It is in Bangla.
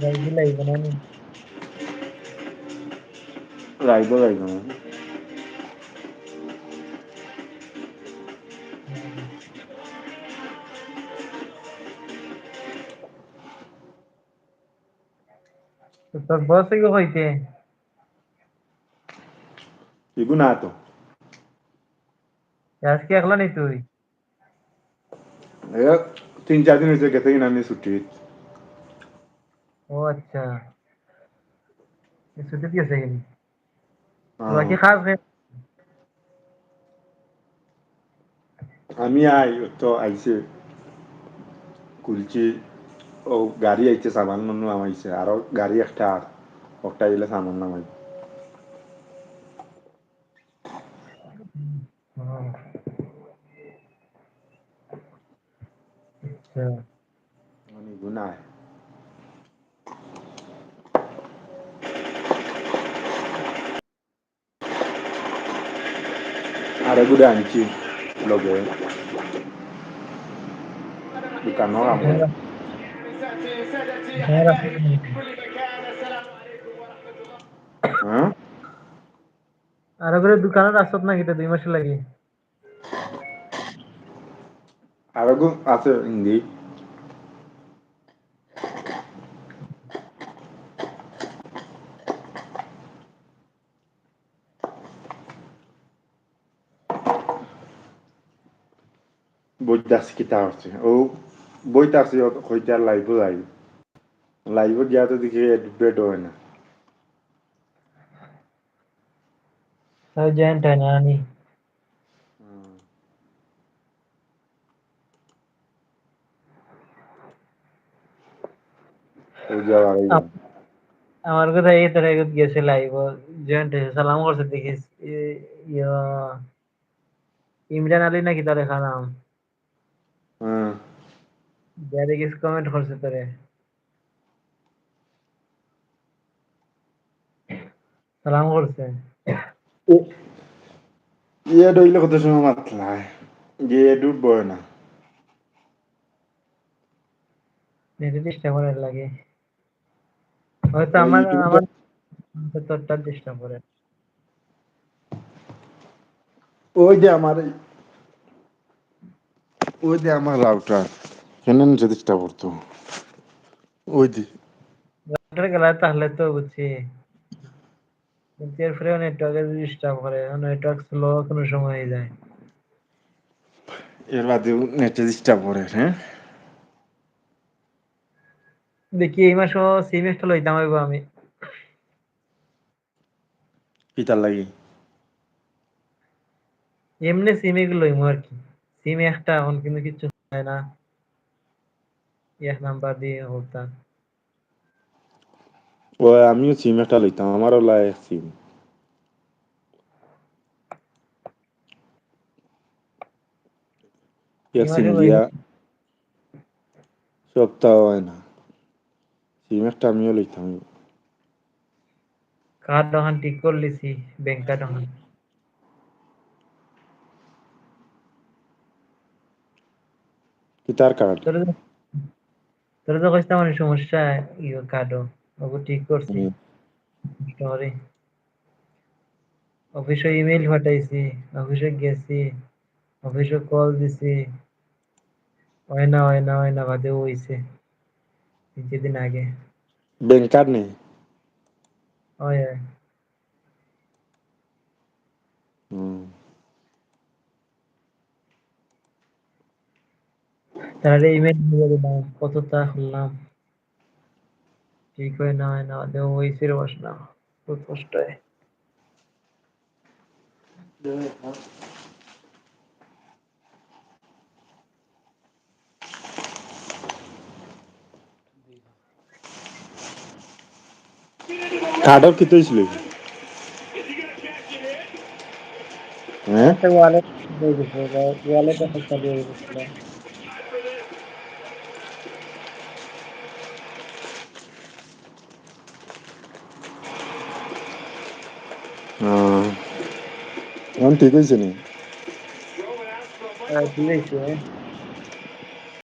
যাইবি লাগবে না নি? রাইব রাইব তো তোর বস কি হইতে? ইগু না তো আজকে একলা নি তুই? এ 3-4 দিন হয়েছে গেছে কিনা আমি ছুটি ও আচ্ছা, ছুটি দিয়েছে কিনি? তো বাকি খাস নে? আমি আই তো আইছে কুলচি ও গাড়ি আইছে সামান নামাইছে আরো গাড়ি একটা আর একটা এলে সামান নামাই হুম, আচ্ছা। মানে ইগু নাই আর এগুলো আনছি লগে দোকানও কাম করে হ্যাঁ আর ওগুলো দোকানের আসত না কিটা 2 মাস লাগি? আর এগু আছে হিন্দি বইটা কিতা হচ্ছে ও বইটা আছে হইতে আর লাইভ যাই লাইভ গিয়া তো দেখি এডুকেট হয় না তাই জয়েন্ট হয় না নি? ও যাওয়ার আম- আমার কথা এই তোর এগুত গেছে লাইভ জয়েন্ট হয়েছে, সালাম করছে দেখিস। ইয়া ইমরান আলী নাকি তার এখানে নাম, হ্যাঁ যা দেখিস কমেন্ট করছে তোরে, সালাম করছে। ইয়ে ডইলে কত সময় মাতলা গিয়ে ডুববো না নেটে ডিস্টার্ব করার লাগে, হয়তো ওই আমার ইউটিউবে আমার তোরটা ডিস্টার্ব করে। ওই যে আমার ওই যে আমার রাউটার কেন নিচে ডিস্টার্ব করতো ওই যে রাউটার গেলা তাহলে তো বুঝছি, কিন্তু এরপরেও নেটওয়ার্কের ডিস্টার্ব করে, নেটওয়ার্ক স্লো কোনো সময় হয়ে যায়। এর বাদেও নেটে ডিস্টার্ব করে হ্যাঁ দেখি এই মাসও সিম একটা লইতাম হইব আমি। কিতার লাগি এমনি সিম এগুলো লইমু আর কি, সিম একটা এখন কিন্তু কিচ্ছু হয় না, এক নাম্বার দিয়ে হতা। ও আমিও সিম একটা লইতাম আমারও লাগে সিম এক এই সিম মাসে দিয়া লইমু। সপ্তাহ হয় না সিম একটা আমিও লইতাম কার্ড তখন ঠিক করে লিছি, ব্যাংক কার্ড তখন। কিতার কার্ড তোর তোর তো কইতাম অনেক সমস্যা, ইয়ে কার্ডও ওগো ঠিক করছি। সরি, অফিসে ইমেইল পাঠাইছি, অফিসে গেছি, অফিসে কল দিছি, হয় না বাদে হইছে 3 দিন আগে। ব্যাংক কার্ড নেই হয় হয়। তাহলে ইমেল দিয়ে দিলাম, কতটা খুললাম, ঠিক হয় না বাদে হইছে রে বসনা, খুব কষ্ট হয়। কার্ডর কি হয়েছিল হ্যাঁ একটা ওয়ালেট দিয়ে দিছে, ওয়ালেট একটা দিয়ে দিছিল। এখন ঠিক হয়েছে নি ঠিক আছে।